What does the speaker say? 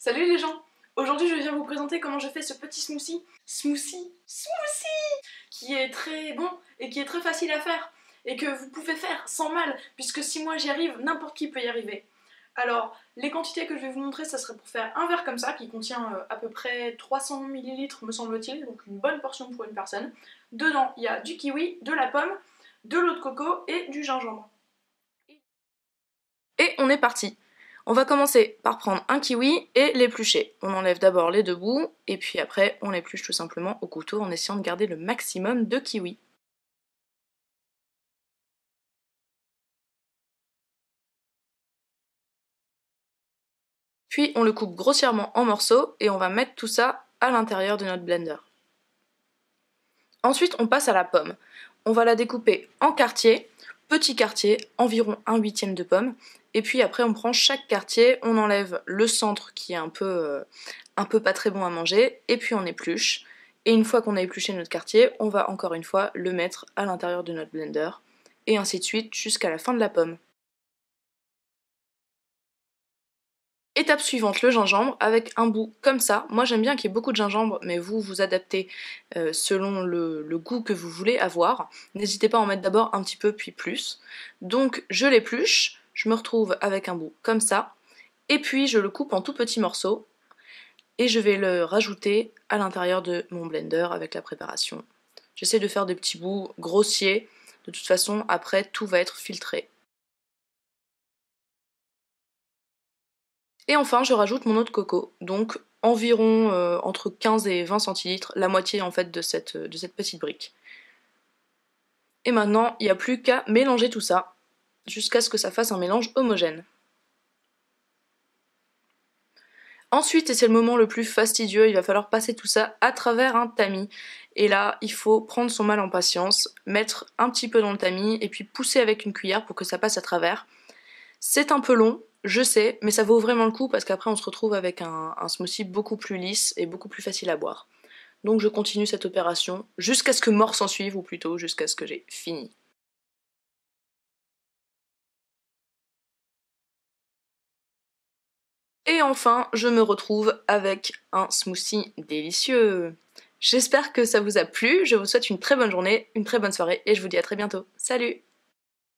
Salut les gens! Aujourd'hui je viens vous présenter comment je fais ce petit smoothie qui est très bon et qui est très facile à faire et que vous pouvez faire sans mal puisque si moi j'y arrive, n'importe qui peut y arriver. Alors les quantités que je vais vous montrer, ça serait pour faire un verre comme ça qui contient à peu près 300 ml me semble-t-il, donc une bonne portion pour une personne. Dedans il y a du kiwi, de la pomme, de l'eau de coco et du gingembre. Et on est parti! On va commencer par prendre un kiwi et l'éplucher. On enlève d'abord les deux bouts et puis après on l'épluche tout simplement au couteau en essayant de garder le maximum de kiwi. Puis on le coupe grossièrement en morceaux et on va mettre tout ça à l'intérieur de notre blender. Ensuite on passe à la pomme. On va la découper en quartiers, petits quartiers, environ 1/8 de pomme. Et puis après on prend chaque quartier, on enlève le centre qui est un peu pas très bon à manger, et puis on épluche. Et une fois qu'on a épluché notre quartier, on va encore une fois le mettre à l'intérieur de notre blender, et ainsi de suite jusqu'à la fin de la pomme. Étape suivante, le gingembre, avec un bout comme ça. Moi j'aime bien qu'il y ait beaucoup de gingembre, mais vous adaptez selon le goût que vous voulez avoir. N'hésitez pas à en mettre d'abord un petit peu, puis plus. Donc je l'épluche, je me retrouve avec un bout comme ça, et puis je le coupe en tout petits morceaux, et je vais le rajouter à l'intérieur de mon blender avec la préparation. J'essaie de faire des petits bouts grossiers, de toute façon après tout va être filtré. Et enfin je rajoute mon eau de coco, donc environ entre 15 et 20 centilitres, la moitié en fait de cette petite brique. Et maintenant il n'y a plus qu'à mélanger tout ça, jusqu'à ce que ça fasse un mélange homogène. Ensuite, et c'est le moment le plus fastidieux, il va falloir passer tout ça à travers un tamis. Et là, il faut prendre son mal en patience, mettre un petit peu dans le tamis et puis pousser avec une cuillère pour que ça passe à travers. C'est un peu long, je sais, mais ça vaut vraiment le coup parce qu'après on se retrouve avec un smoothie beaucoup plus lisse et beaucoup plus facile à boire. Donc je continue cette opération jusqu'à ce que mort s'en suive, ou plutôt jusqu'à ce que j'ai fini. Et enfin, je me retrouve avec un smoothie délicieux. J'espère que ça vous a plu, je vous souhaite une très bonne journée, une très bonne soirée et je vous dis à très bientôt. Salut!